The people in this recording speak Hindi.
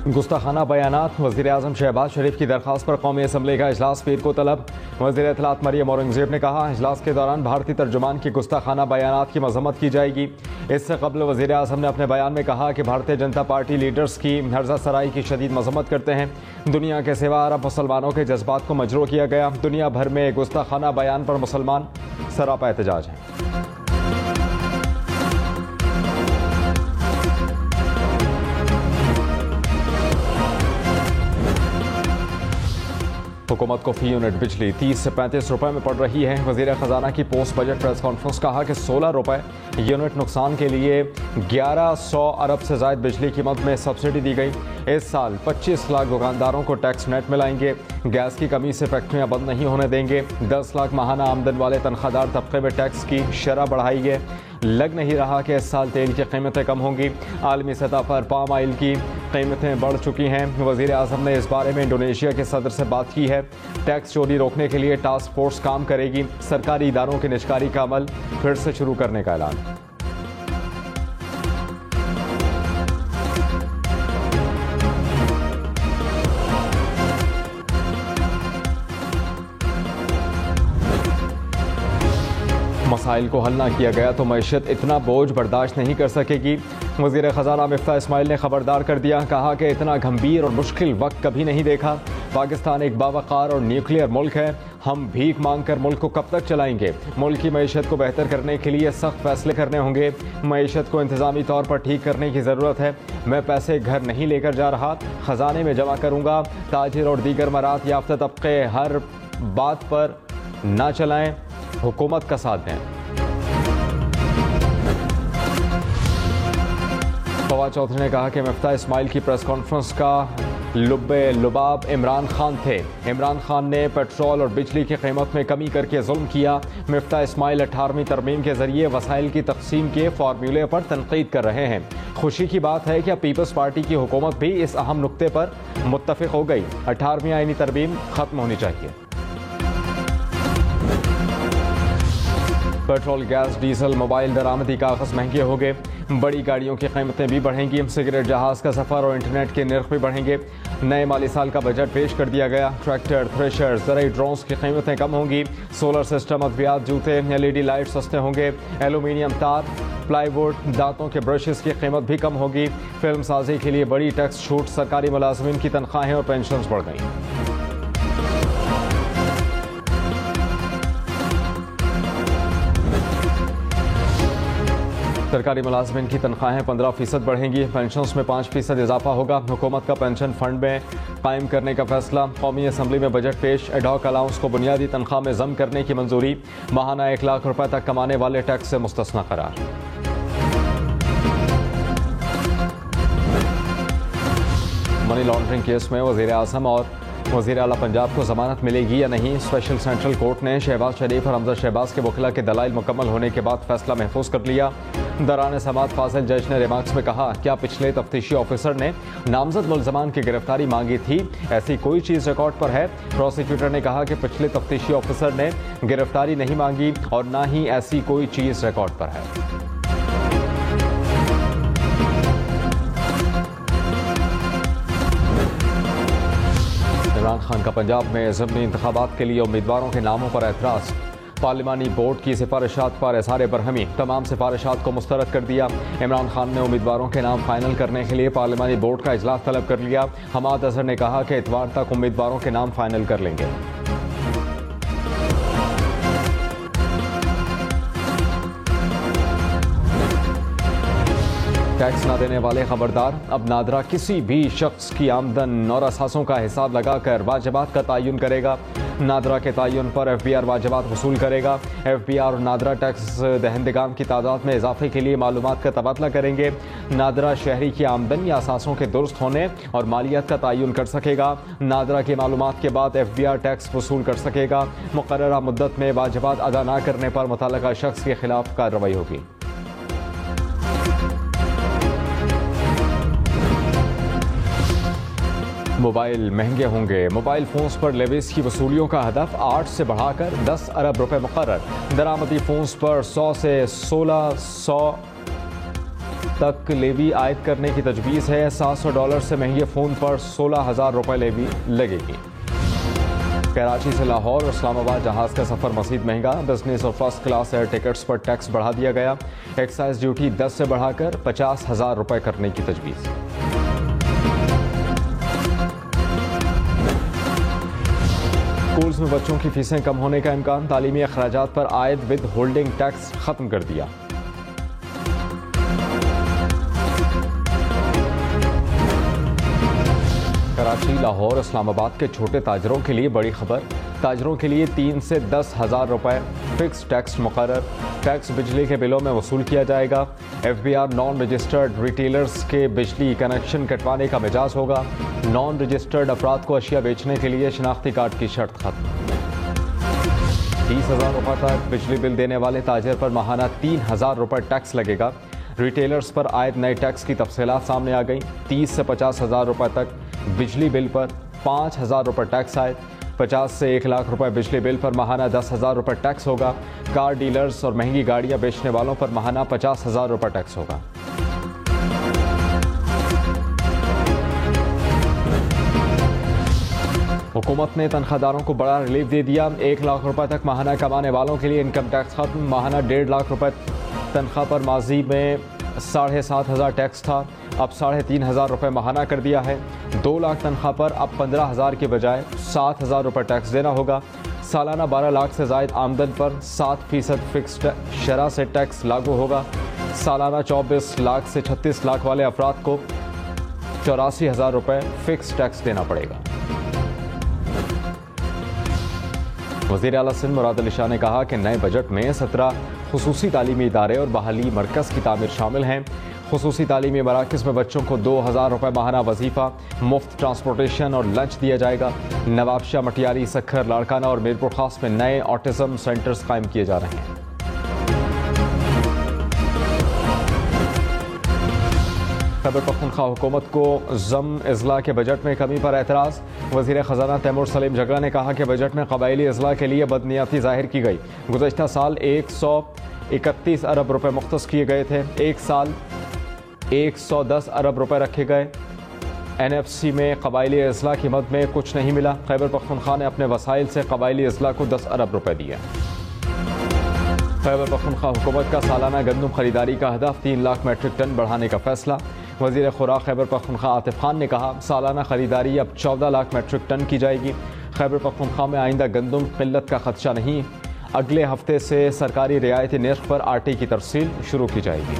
गुस्ताखाना बयानात। वज़ीर-ए-आज़म शहबाज शरीफ की दरख्वास्त पर कौमी असम्बली का इजलास पीर को तलब। वज़ीर इत्तलात मरियम औरंगज़ेब ने कहा, इजलास के दौरान भारतीय तर्जुमान की गुस्ताखाना बयानात की मजम्मत की जाएगी। इससे कबल वज़ीर-ए-आज़म ने अपने बयान में कहा कि भारतीय जनता पार्टी लीडर्स की हर्जा सराई की शदीद मजम्मत करते हैं। दुनिया के सिवा अरब मुसलमानों के जज्बात को मजरूह किया गया। दुनिया भर में गुस्ताखाना बयान पर मुसलमान सरापा एहतजाज हैं। हुकूमत को फी यूनिट बिजली 30 से 35 रुपए में पड़ रही है। वज़ीर ख़जाना की पोस्ट बजट प्रेस कॉन्फ्रेंस कहा कि 16 रुपए यूनिट नुकसान के लिए 1100 अरब से ज़ायद बिजली कीमत में सब्सिडी दी गई। इस साल 25 लाख दुकानदारों को टैक्स नेट में लाएंगे। गैस की कमी से फैक्ट्रियाँ बंद नहीं होने देंगे। 10 लाख माहाना आमदन वाले तनख्वाहदार तबके में टैक्स की शरह बढ़ाई है। लग नहीं रहा कि इस साल तेल की कीमतें कम होंगी। आलमी सतह पर पाम ऑयल की कीमतें बढ़ चुकी हैं। वज़ीर-ए-आज़म ने इस बारे में इंडोनेशिया के सदर से बात की है। टैक्स चोरी रोकने के लिए टास्क फोर्स काम करेगी। सरकारी इदारों की निजकारी का अमल फिर से शुरू करने का ऐलान। मसाइल को हल ना किया गया तो मईशत इतना बोझ बर्दाश्त नहीं कर सकेगी। वज़ीर ख़जाना मिफ्ता इस्माइल ने खबरदार कर दिया। कहा कि इतना गंभीर और मुश्किल वक्त कभी नहीं देखा। पाकिस्तान एक बावकार और न्यूक्लियर मुल्क है। हम भीख मांग कर मुल्क को कब तक चलाएंगे। मुल्क की मईशत को बेहतर करने के लिए सख्त फैसले करने होंगे। मईशत को इंतज़ामी तौर पर ठीक करने की ज़रूरत है। मैं पैसे घर नहीं लेकर जा रहा, ख़जाने में जमा करूँगा। ताजिर और दीगर मरात याफ्ता तबके हर बात पर ना चलाएं, हुकूमत का साथ दें। फवाद चौधरी ने कहा कि मिफ्ता इस्माइल की प्रेस कॉन्फ्रेंस का लुब्बे लुबाब इमरान खान थे। इमरान खान ने पेट्रोल और बिजली की कीमत में कमी करके जुल्म किया। मिफ्ता इस्माइल 18वीं तरमीम के जरिए वसाइल की तकसीम के फार्मूले पर तनकीद कर रहे हैं। खुशी की बात है कि अब पीपल्स पार्टी की हुकूमत भी इस अहम नुक्ते पर मुत्तफिक हो गई। 18वीं आईनी तरमीम खत्म होनी चाहिए। पेट्रोल, गैस, डीजल, मोबाइल, दरामदी कागज़ महंगे हो गए। बड़ी गाड़ियों की कीमतें भी बढ़ेंगी। सिगरेट, जहाज़ का सफ़र और इंटरनेट के नर्ख भी बढ़ेंगे। नए माली साल का बजट पेश कर दिया गया। ट्रैक्टर, थ्रेशर, ज़राई ड्रोन्स की कीमतें कम होंगी। सोलर सिस्टम, अद्वियात, जूते, LED लाइट सस्ते होंगे। एलुमिनियम तार, प्लाईवुड, दांतों के ब्रशेस की कीमत भी कम होगी। फिल्म साजी के लिए बड़ी टैक्स छूट। सरकारी मुलाजमीन की तनख्वाहें और पेंशन बढ़ गई। सरकारी मुलाजमिन की तनख्वाहें 15% बढ़ेंगी। पेंशन्स में 5% इजाफा होगा। हुकूमत का पेंशन फंड में कायम करने का फैसला। कौमी असम्बली में बजट पेश। एडॉक अलाउंस को बुनियादी तनख्वाह में जम करने की मंजूरी। माहाना 1 लाख रुपए तक कमाने वाले टैक्स से मुस्तस्ना करार। मनी लॉन्ड्रिंग केस में वज़ीर-ए-आज़म और वज़ीर आला पंजाब को जमानत मिलेगी या नहीं। स्पेशल सेंट्रल कोर्ट ने शहबाज शरीफ और हमजा शहबाज के वकीला के दलाइल मुकम्मल होने के बाद फैसला महफूज कर लिया। दौरान समाअत फाजिल जज ने रिमार्क्स में कहा, क्या पिछले तफ्तीशी ऑफिसर ने नामजद मुल्ज़मान की गिरफ्तारी मांगी थी? ऐसी कोई चीज़ रिकॉर्ड पर है? प्रोसिक्यूटर ने कहा कि पिछले तफ्तीशी ऑफिसर ने गिरफ्तारी नहीं मांगी और ना ही ऐसी कोई चीज़ रिकॉर्ड पर है। इमरान खान का पंजाब में ज़िमनी इंतखाबात के लिए उम्मीदवारों के नामों पर एतराज़। पार्लिमानी बोर्ड की सिफारिशात पर इज़हार बरहमी। तमाम सिफारिशात को मुस्तरद कर दिया। इमरान खान ने उम्मीदवारों के नाम फाइनल करने के लिए पार्लिमानी बोर्ड का इजलास तलब कर लिया। हमाद अजहर ने कहा कि इतवार तक उम्मीदवारों के नाम फाइनल कर लेंगे। टैक्स न देने वाले खबरदार। अब नादरा किसी भी शख्स की आमदन और असासों का हिसाब लगाकर वाजिबात का तयन करेगा। नादरा के तयन पर FBR वाजिबात वसूल करेगा। FBR और नादरा टैक्स दहंदगान की तादाद में इजाफे के लिए मालूमात का तबादला करेंगे। नादरा शहरी की आमदन या असासों के दुरुस्त होने और मालियत का तयन कर सकेगा। नादरा की मालूमात के बाद FBR टैक्स वसूल कर सकेगा। मुकर्ररा मुद्दत में वाजिबात अदा न करने पर मुतल्लिका शख्स के खिलाफ कार्रवाई होगी। मोबाइल महंगे होंगे। मोबाइल फोन्स पर लेवीज की वसूलियों का हदफ 8 से बढ़ाकर 10 अरब रुपए मुकर्रर। दरामदी फोन्स पर 100 से 1600 तक लेवी आयद करने की तजवीज़ है। $700 से महंगे फ़ोन पर 16,000 रुपये लेवी लगेगी। कराची से लाहौर और इस्लामाबाद जहाज़ का सफ़र मज़ीद महंगा। बिजनेस और फर्स्ट क्लास एयर टिकट्स पर टैक्स बढ़ा दिया गया। एक्साइज ड्यूटी 10 से बढ़ाकर 50,000 रुपये करने की तजवीज़। स्कूल्स में बच्चों की फीसें कम होने का इम्कान। तालीमी अखराजात पर आयद विद होल्डिंग टैक्स ख़त्म कर दिया। कराची, लाहौर, इस्लामाबाद के छोटे ताजरों के लिए बड़ी खबर। ताजरों के लिए 3 से 10,000 रुपये फिक्स टैक्स मुकर्रर। टैक्स बिजली के बिलों में वसूल किया जाएगा। FBR नॉन रजिस्टर्ड रिटेलर्स के बिजली कनेक्शन कटवाने का मिजाज होगा। नॉन रजिस्टर्ड अफराद को अशिया बेचने के लिए शनाख्ती कार्ड की शर्त खत्म। 30,000 रुपये तक बिजली बिल देने वाले ताजर पर माहाना 3,000 रुपये टैक्स लगेगा। रिटेलर्स पर आयद नए टैक्स की तफसीलात सामने आ गई। 30 से 50,000 रुपये तक बिजली बिल पर 5,000 रुपये टैक्स आए। 50 से 1 लाख रुपए बिजली बिल पर माहाना 10,000 रुपये टैक्स होगा। कार डीलर्स और महंगी गाड़ियां बेचने वालों पर माहाना 50,000 रुपये टैक्स होगा। हुकूमत ने तनख्वाहदारों को बड़ा रिलीफ दे दिया। 1 लाख रुपए तक माहाना कमाने वालों के लिए इनकम टैक्स खत्म। माहाना 1.5 लाख रुपए तनख्वाह पर माजी में 7,500 टैक्स था, अब 3,500 रुपये माहाना कर दिया है। 2 लाख तनख्वाह पर अब 15,000 के बजाय 7,000 रुपये टैक्स देना होगा। सालाना 12 लाख से ज़ायद आमदन पर 7% फिक्स शरह से टैक्स लागू होगा। सालाना 24 लाख से 36 लाख वाले अफराद को 84,000 रुपये फिक्स टैक्स देना पड़ेगा। वज़ीर आला सिंध मुराद अली शाह ने कहा कि नए बजट में 17 खुसूसी तालीमी इदारे और बहाली मरकज़ की तामीर शामिल हैं। खुसूसी तालीमी मराकज़ में बच्चों को 2,000 रुपये माहाना वजीफ़ा, मुफ्त ट्रांसपोर्टेशन और लंच दिया जाएगा। नवाबशाह, मटियारी, सखर, लाड़काना और मीरपुर खास में नए ऑटिज़म सेंटर्स कायम किए जा रहे हैं। खैबर पख्तूनख्वा हुकूमत को ज़म अज़ला के बजट में कमी पर एतराज़। वज़ीर ख़जाना तैमूर सलीम जगला ने कहा कि बजट में कबायली अज़ला के लिए बदनियती ज़ाहिर की गई। गुज़श्ता साल 131 अरब रुपये मुख्तस किए गए थे। एक साल 110 अरब रुपये रखे गए। NFC में कबायली अज़ला की मद में कुछ नहीं मिला। खैबर पख्तूनख्वा ने अपने वसाइल से कबायली अज़ला को 10 अरब रुपये दिए। खैबर पख्तूनख्वा हुकूमत का सालाना गंदम खरीदारी का हदफ 3 लाख मेट्रिक टन बढ़ाने का फैसला। वज़ीर खुराक खैबर पख्तूनख्वा आतिफ खान ने कहा, सालाना खरीदारी अब 14 लाख मेट्रिक टन की जाएगी। खैबर पख्तूनख्वा में आइंदा गंदम किल्लत का खदशा नहीं। अगले हफ्ते से सरकारी रियायती नर्ख पर आटे की तरसील शुरू की जाएगी।